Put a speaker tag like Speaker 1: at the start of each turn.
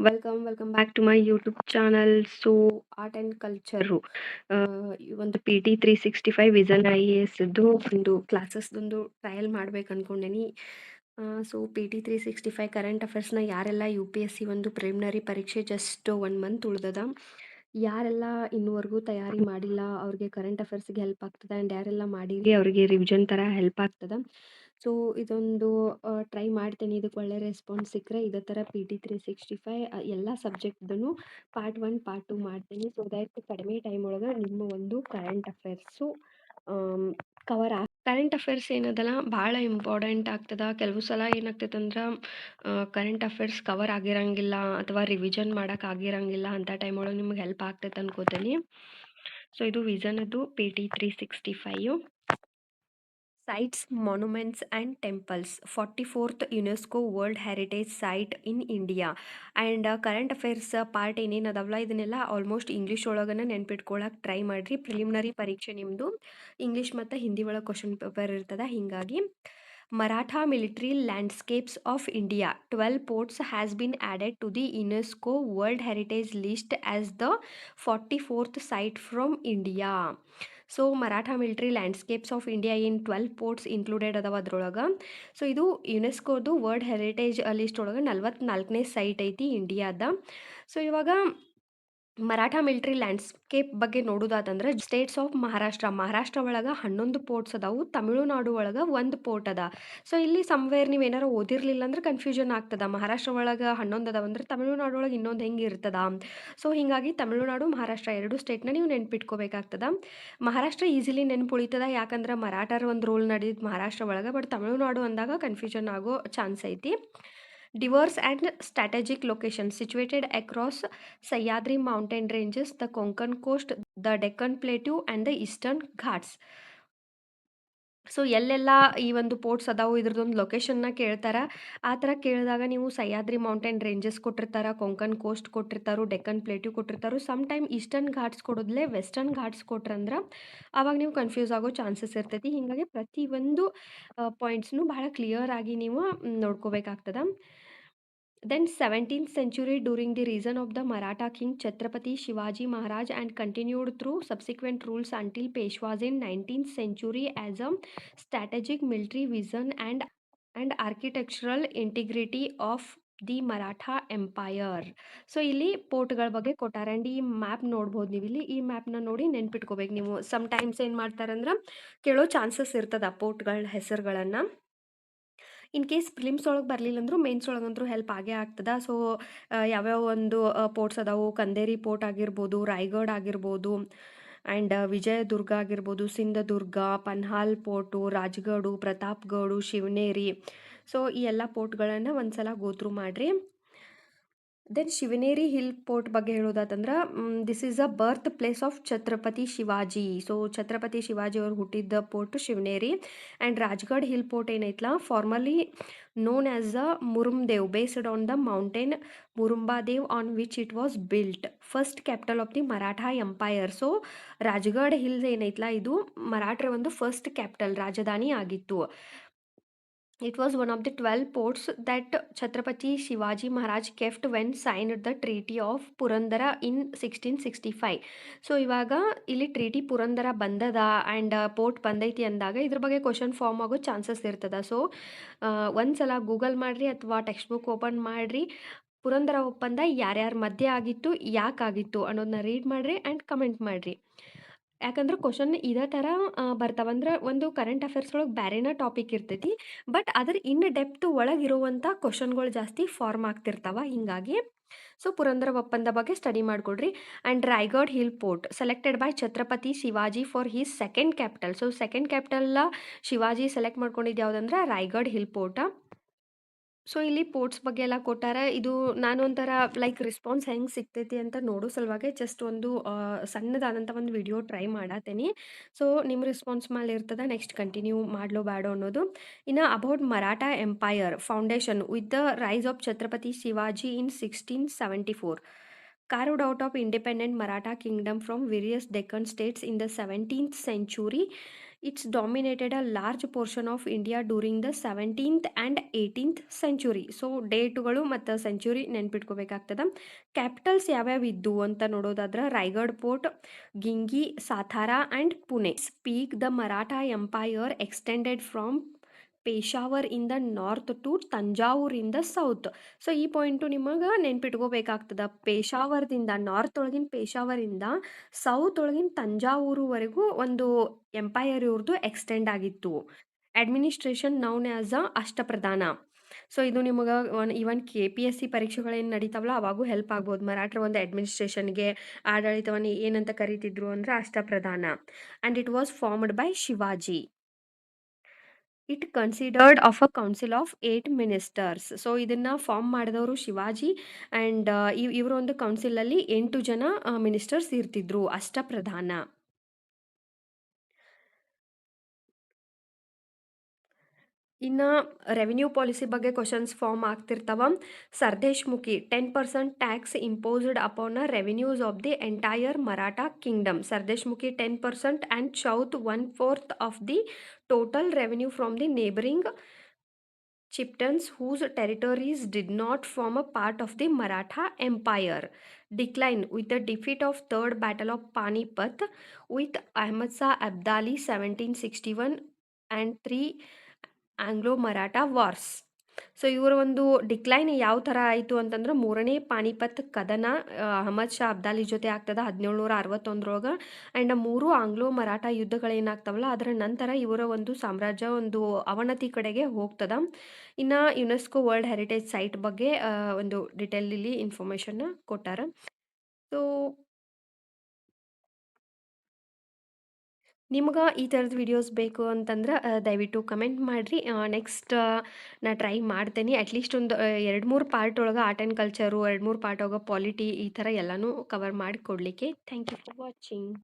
Speaker 1: Welcome back to my YouTube channel. So art and culture ಈ ಒಂದು PT 365 vision IAS ಒಂದು ಕ್ಲಾಸಸ್ದೊಂದು trial ಮಾಡ್ಬೇಕು ಅಂದ್ಕೊಂಡೇನಿ. So PT 365 current ಅಫೇರ್ಸ್ನ ಯಾರೆಲ್ಲ UPSC ಒಂದು ಪ್ರಿಲಿಮಿನರಿ ಪರೀಕ್ಷೆ ಜಸ್ಟ್ 1 ಮಂತ್ ಉಳ್ದದ, ಯಾರೆಲ್ಲ ಇನ್ನೂವರೆಗೂ ತಯಾರಿ ಮಾಡಿಲ್ಲ ಅವ್ರಿಗೆ ಕರೆಂಟ್ ಅಫೇರ್ಸ್ಗೆ ಹೆಲ್ಪ್ ಆಗ್ತದೆ, ಆ್ಯಂಡ್ ಯಾರೆಲ್ಲ ಮಾಡಿರಿ ಅವರಿಗೆ ರಿವಿಷನ್ ಥರ ಹೆಲ್ಪ್ ಆಗ್ತದೆ. ಸೊ ಇದೊಂದು ಟ್ರೈ ಮಾಡ್ತೀನಿ. ಇದಕ್ಕೆ ಒಳ್ಳೆ ರೆಸ್ಪಾನ್ಸ್ ಸಿಕ್ಕರೆ ಇದೇ ಥರ PT 365 ಎಲ್ಲ ಸಬ್ಜೆಕ್ಟ್ದೂ ಪಾರ್ಟ್ 1 ಪಾರ್ಟ್ 2 ಮಾಡ್ತೀನಿ. ಸೊ ದ್ಯಾಟ್ ಕಡಿಮೆ ಟೈಮ್ ಒಳಗೆ ನಿಮ್ಮ ಒಂದು ಕರೆಂಟ್ ಅಫೇರ್ಸು ಕರೆಂಟ್ ಅಫೇರ್ಸ್ ಏನದಲ್ಲ ಭಾಳ ಇಂಪಾರ್ಟೆಂಟ್ ಆಗ್ತದೆ. ಕೆಲವು ಸಲ ಏನಾಗ್ತೈತೆ ಅಂದ್ರೆ ಕರೆಂಟ್ ಅಫೇರ್ಸ್ ಕವರ್ ಆಗಿರಂಗಿಲ್ಲ ಅಥವಾ ರಿವಿಷನ್ ಮಾಡೋಕೆ ಆಗಿರಂಗಿಲ್ಲ. ಅಂಥ ಟೈಮ್ ಒಳಗೆ ನಿಮ್ಗೆ ಹೆಲ್ಪ್ ಆಗ್ತೈತೆ ಅನ್ಕೋತೀನಿ. ಸೊ ಇದು ವಿಸನದ್ದು PT 365. Sites, monuments and temples, 44th UNESCO World Heritage Site in India. And current affairs part ಏನೇನು ಅದಾವಲ್ಲ ಇದನ್ನೆಲ್ಲ ಆಲ್ಮೋಸ್ಟ್ ಇಂಗ್ಲೀಷ್ ಒಳಗನೆ ನೆನ್ಪಿಟ್ಕೊಳಕ್ಕೆ ಟ್ರೈ ಮಾಡಿರಿ. ಪ್ರಿಲಿಮಿನರಿ ಪರೀಕ್ಷೆ ನಿಮ್ಮದು ಇಂಗ್ಲೀಷ್ ಮತ್ತು ಹಿಂದಿ ಒಳಗೆ ಕ್ವಶನ್ ಪೇಪರ್ ಇರ್ತದೆ. ಹೀಗಾಗಿ Maratha Military Landscapes of India, 12 ports has been added to the UNESCO World Heritage List as the 44th site from India. So Maratha military landscapes of India ಏನು 12 ports included ಅದಾವ ಅದ್ರೊಳಗೆ. So ಇದು ಯುನೆಸ್ಕೋದು world heritage list ಒಳಗೆ 44ನೇ site ಐತಿ ಇಂಡಿಯಾದ. So ಇವಾಗ Maratha military landscape ಬಗ್ಗೆ ನೋಡೋದಾದಂದ್ರೆ States of Maharashtra ಒಳಗೆ 11 ಪೋರ್ಟ್ಸ್ ಅದಾವು, ತಮಿಳುನಾಡು ಒಳಗೆ 1 ಪೋರ್ಟ್ ಅದ. ಸೊ ಇಲ್ಲಿ ಸಮ್ವೇರ್ ನೀವು ಏನಾರು ಓದಿರ್ಲಿಲ್ಲ ಅಂದ್ರೆ ಕನ್ಫ್ಯೂಷನ್ ಆಗ್ತದ. ಮಹಾರಾಷ್ಟ್ರ ಒಳಗೆ 11 ಅದಾವ ಅಂದ್ರೆ ತಮಿಳುನಾಡು ಒಳಗೆ ಇನ್ನೊಂದು ಹೆಂಗೆ ಇರ್ತದ. ಸೊ ಹೀಗಾಗಿ ತಮಿಳುನಾಡು ಮಹಾರಾಷ್ಟ್ರ 2 ಸ್ಟೇಟ್ನ ನೀವು ನೆನ್ಪಿಟ್ಕೋಬೇಕಾಗ್ತದ. ಮಹಾರಾಷ್ಟ್ರ ಈಸಿಲಿ ನೆನ್ಪುಳಿತದ, ಯಾಕಂದ್ರೆ ಮರಾಠರ ಒಂದು ರೋಲ್ ನಡೆದಿದ್ದು ಮಹಾರಾಷ್ಟ್ರ ಒಳಗೆ. ಬಟ್ ತಮಿಳುನಾಡು ಅಂದಾಗ ಕನ್ಫ್ಯೂಷನ್ ಆಗೋ ಚಾನ್ಸ್ ಐತಿ. Diverse and strategic locations situated across Sahyadri mountain ranges, the Konkan coast, the Deccan Plateau and the Eastern Ghats. So ಎಲ್ಲೆಲ್ಲ ಈ ಒಂದು ಪೋರ್ಟ್ಸ್ ಅದಾವು ಇದ್ರದ್ದೊಂದು ಲೊಕೇಶನ್ನ ಕೇಳ್ತಾರೆ. ಆ ಥರ ಕೇಳಿದಾಗ ನೀವು ಸಹ್ಯಾದ್ರಿ ಮೌಂಟೇನ್ ರೇಂಜಸ್ ಕೊಟ್ಟಿರ್ತಾರೆ, ಕೊಂಕನ್ ಕೋಸ್ಟ್ ಕೊಟ್ಟಿರ್ತಾರೋ, ಡೆಕ್ಕನ್ ಪ್ಲೇಟ್ಯೂ ಕೊಟ್ಟಿರ್ತಾರೋ. ಸಮ್ ಟೈಮ್ ಈಸ್ಟರ್ನ್ ಘಾಟ್ಸ್ ಕೊಡೋದ್ಲೆ ವೆಸ್ಟರ್ನ್ ಘಾಟ್ಸ್ ಕೊಟ್ರಂದ್ರೆ ಆವಾಗ ನೀವು ಕನ್ಫ್ಯೂಸ್ ಆಗೋ ಚಾನ್ಸಸ್ ಇರ್ತೈತಿ. ಹೀಗಾಗಿ ಪ್ರತಿಯೊಂದು ಪಾಯಿಂಟ್ಸ್ನು ಭಾಳ ಕ್ಲಿಯರ್ ಆಗಿ ನೀವು ನೋಡ್ಕೋಬೇಕಾಗ್ತದೆ. Then 17th century, during the reign of the Maratha king Chhatrapati Shivaji Maharaj, and continued through subsequent rules until Peshwas in 19th century as a strategic military vision and architectural integrity of the Maratha empire. So ಇಲ್ಲಿ ಪೋರ್ಟ್ಗಳ ಬಗ್ಗೆ ಕೊಟ್ಟಾರೆ. And ಈ map ನೋಡ್ಬೋದು ನೀವು ಇಲ್ಲಿ. ಈ ಮ್ಯಾಪ್ನ ನೋಡಿ ನೆನ್ಪಿಟ್ಕೋಬೇಕು ನೀವು. Some times ಏನು ಮಾಡ್ತಾರಂದ್ರೆ ಕೇಳೋ ಚಾನ್ಸಸ್ ಇರ್ತದೆ ಆ ಪೋರ್ಟ್ಗಳ ಹೆಸರುಗಳನ್ನು. ಇನ್ ಕೇಸ್ ಪ್ರಿಲಿಮ್ಸ್ ಒಳಗೆ ಬರಲಿಲ್ಲ ಅಂದರೂ ಮೇನ್ಸ್ ಒಳಗಂತೂ ಹೆಲ್ಪ್ ಆಗೇ ಆಗ್ತದೆ. ಸೊ ಯಾವ್ಯಾವ ಒಂದು ಪೋರ್ಟ್ಸ್ ಅದಾವು, ಕಂದೇರಿ ಪೋರ್ಟ್ ಆಗಿರ್ಬೋದು, ರಾಯಗಢ ಆಗಿರ್ಬೋದು, ಆ್ಯಂಡ್ ವಿಜಯದುರ್ಗ ಆಗಿರ್ಬೋದು, ಸಿಂಧದುರ್ಗ, ಪನ್ಹಾಲ್ ಪೋರ್ಟು, ರಾಜ್ಗಢು, ಪ್ರತಾಪ್ಗಢು, ಶಿವನೇರಿ. ಸೊ ಈ ಎಲ್ಲ ಪೋರ್ಟ್ಗಳನ್ನು ಒಂದ್ಸಲ ಗೋತ್ರು ಮಾಡಿರಿ. ದೆನ್ ಶಿವನೇರಿ ಹಿಲ್ ಪೋರ್ಟ್ ಬಗ್ಗೆ ಹೇಳೋದಾತಂದ್ರೆ this is a birth place of Chhatrapati Shivaji. So Chhatrapati Shivaji ಅವರು ಹುಟ್ಟಿದ್ದ fort Shivneri. And Rajgad hill fort ಏನೈತಲ್ಲ, formally known as the Murumdev, based on the mountain Murumbadev on which it was built, first capital of the Maratha Empire. So Rajgad hills ಏನೈತಲ್ಲ ಇದು ಮರಾಠರ ಒಂದು first capital, ರಾಜಧಾನಿ ಆಗಿತ್ತು. It was one of the 12 ports that Chhatrapati Shivaji Maharaj kept when signed the Treaty of Purandara in 1665. So ಇವಾಗ ಇಲ್ಲಿ treaty Purandara ಬಂದದ and port ಬಂದೈತಿ ಅಂದಾಗ ಇದ್ರ ಬಗ್ಗೆ ಕ್ವಶನ್ ಫಾರ್ಮ್ ಆಗೋ ಚಾನ್ಸಸ್ ಇರ್ತದೆ. ಸೊ ಒಂದ್ಸಲ ಗೂಗಲ್ ಮಾಡಿರಿ ಅಥವಾ ಟೆಕ್ಸ್ಟ್ ಬುಕ್ ಓಪನ್ ಮಾಡಿರಿ. ಪುರಂದರ ಒಪ್ಪಂದ ಯಾರ್ಯಾರ ಮಧ್ಯೆ ಆಗಿತ್ತು, ಯಾಕಾಗಿತ್ತು ಅನ್ನೋದನ್ನ ರೀಡ್ ಮಾಡಿರಿ ಆ್ಯಂಡ್ ಕಮೆಂಟ್ ಮಾಡಿರಿ. ಯಾಕಂದ್ರೆ ಕ್ವಶನ್ ಇದೇ ಥರ ಬರ್ತಾವಂದ್ರೆ ಒಂದು ಕರೆಂಟ್ ಅಫೇರ್ಸ್ ಒಳಗೆ ಬೇರೆನ ಟಾಪಿಕ್ ಇರ್ತೈತಿ, ಬಟ್ ಅದ್ರ ಇನ್ ಡೆಪ್ತ್ ಒಳಗಿರುವಂಥ ಕ್ವಶನ್ಗಳು ಜಾಸ್ತಿ ಫಾರ್ಮ್ ಆಗ್ತಿರ್ತಾವ. ಹಿಂಗಾಗಿ ಸೊ ಪುರಂದರ ಒಪ್ಪಂದ ಬಗ್ಗೆ ಸ್ಟಡಿ ಮಾಡ್ಕೊಡ್ರಿ. And Raigad hill fort selected by Chhatrapati Shivaji for his second capital. So second capital Shivaji select ಮಾಡ್ಕೊಂಡಿದ್ದು ಯಾವುದಂದ್ರೆ ರಾಯಗಢ್ ಹಿಲ್ ಪೋರ್ಟ. ಸೊ ಇಲ್ಲಿ ಪೋರ್ಟ್ಸ್ ಬಗ್ಗೆ ಎಲ್ಲ ಕೊಟ್ಟಾರ. ಇದು ನಾನು ಒಂಥರ ಲೈಕ್ ರೆಸ್ಪಾನ್ಸ್ ಹೆಂಗೆ ಸಿಗ್ತೈತಿ ಅಂತ ನೋಡೋ ಸಲುವಾಗಿ ಜಸ್ಟ್ ಒಂದು ಸಣ್ಣದಾದಂಥ ಒಂದು ವಿಡಿಯೋ ಟ್ರೈ ಮಾಡತ್ತೀನಿ. ಸೊ ನಿಮ್ಮ ರೆಸ್ಪಾನ್ಸ್ ಮೇಲೆ ಇರ್ತದೆ ನೆಕ್ಸ್ಟ್ ಕಂಟಿನ್ಯೂ ಮಾಡ್ಲೋ ಬೇಡೋ ಅನ್ನೋದು. ಇನ್ನು about Maratha empire foundation with the rise of Chhatrapati Shivaji in 1674. Carved out of independent Maratha kingdom from various Deccan states in the 17th century, it's dominated a large portion of India during the 17th and 18th century. So ಡೇಟುಗಳು ಮತ್ತು century ನೆನ್ಪಿಟ್ಕೋಬೇಕಾಗ್ತದ. Capitals ಯಾವ್ಯಾವ ಇದ್ದು ಅಂತ ನೋಡೋದಾದ್ರೆ Raigad fort, ಗಿಂಗಿ, Satara and Pune. Speak the Maratha empire extended from Peshawar in the north to Thanjavur in the south. So ಈ point ನಿಮಗೆ ನೆನ್ಪಿಟ್ಕೋಬೇಕಾಗ್ತದ. ಪೇಶಾವರದಿಂದ ನಾರ್ತ್ ಒಳಗಿನ ಪೇಶಾವರಿಂದ ಸೌತ್ ಒಳಗಿನ ತಂಜಾವೂರುವರೆಗೂ ಒಂದು ಎಂಪೈರ್ ಇವ್ರದ್ದು ಎಕ್ಸ್ಟೆಂಡ್ ಆಗಿತ್ತು. Administration known as a Ashtapradhan. So ಇದು ನಿಮಗೆ ಈವನ್ KPSC ಪರೀಕ್ಷೆಗಳೇನು ನಡೀತಾವಲ್ಲ ಅವಾಗೂ ಹೆಲ್ಪ್ ಆಗ್ಬೋದು. ಮರಾಠರ ಒಂದು ಅಡ್ಮಿನಿಸ್ಟ್ರೇಷನ್ಗೆ ಆಡಳಿತವನ್ನು ಏನಂತ ಕರಿತಿದ್ರು ಅಂದ್ರೆ Ashtapradhan. And it was formed by Shivaji. It considered of a council of 8 ministers. So ಇದನ್ನ ಫಾರ್ಮ್ ಮಾಡಿದವರು ಶಿವಾಜಿ. ಆ್ಯಂಡ್ ಇವರ ಒಂದು ಕೌನ್ಸಿಲಲ್ಲಿ 8 ಜನ ಮಿನಿಸ್ಟರ್ಸ್ ಇರ್ತಿದ್ರು, ಅಷ್ಟಪ್ರಧಾನ. ಇನ್ನು ರೆವಿನ್ಯೂ ಪಾಲಿಸಿ ಬಗ್ಗೆ ಕ್ವಶನ್ಸ್ ಫಾರ್ಮ್ ಆಗ್ತಿರ್ತಾವ. Sardeshmukhi 10% tax imposed upon revenues of the entire Maratha kingdom. Sardeshmukhi 10% and chauth 1/4 of the total revenue from the neighbouring chieftains whose territories did not form a part of the Maratha Empire. Decline with the defeat of Third Battle of Panipat with Ahmad Shah Abdali 1761 and 3 Anglo-Maratha wars. So ಇವರ ಒಂದು decline ಯಾವ ಥರ ಆಯಿತು ಅಂತಂದ್ರೆ ಮೂರನೇ ಪಾನಿಪತ್ ಕದನ ಅಹಮದ್ ಶಾ ಅಬ್ದಾಲಿ ಜೊತೆ ಆಗ್ತದ 1761 ಆ್ಯಂಡ್ 3 ಆಂಗ್ಲೋ ಮರಾಠ ಯುದ್ಧಗಳೇನಾಗ್ತಾವಲ್ಲ ಅದರ ನಂತರ ಇವರ ಒಂದು ಸಾಮ್ರಾಜ್ಯ ಒಂದು ಅವನತಿ ಕಡೆಗೆ ಹೋಗ್ತದ. ಇನ್ನು ಯುನೆಸ್ಕೋ ವರ್ಲ್ಡ್ ಹೆರಿಟೇಜ್ ಸೈಟ್ ಬಗ್ಗೆ ಒಂದು ಡಿಟೇಲ್ ಇಲ್ಲಿ ಇನ್ಫಾರ್ಮೇಷನ್ನ ಕೊಟ್ಟಾರ. ಸೊ ನಿಮ್ಗೆ ಈ ಥರದ ವಿಡಿಯೋಸ್ ಬೇಕು ಅಂತಂದ್ರೆ ದಯವಿಟ್ಟು ಕಮೆಂಟ್ ಮಾಡಿರಿ. ನೆಕ್ಸ್ಟ್ ನಾ ಟ್ರೈ ಮಾಡ್ತೇನೆ. ಅಟ್ಲೀಸ್ಟ್ ಒಂದು 2-3 ಪಾರ್ಟ್ ಒಳಗೆ ಆರ್ಟ್ ಆ್ಯಂಡ್ ಕಲ್ಚರು, 2-3 ಪಾರ್ಟ್ ಒಳಗೆ ಪಾಲಿಟಿ ಈ ಥರ ಎಲ್ಲನೂ ಕವರ್ ಮಾಡಿ ಕೊಡಲಿಕ್ಕೆ. Thank you for watching.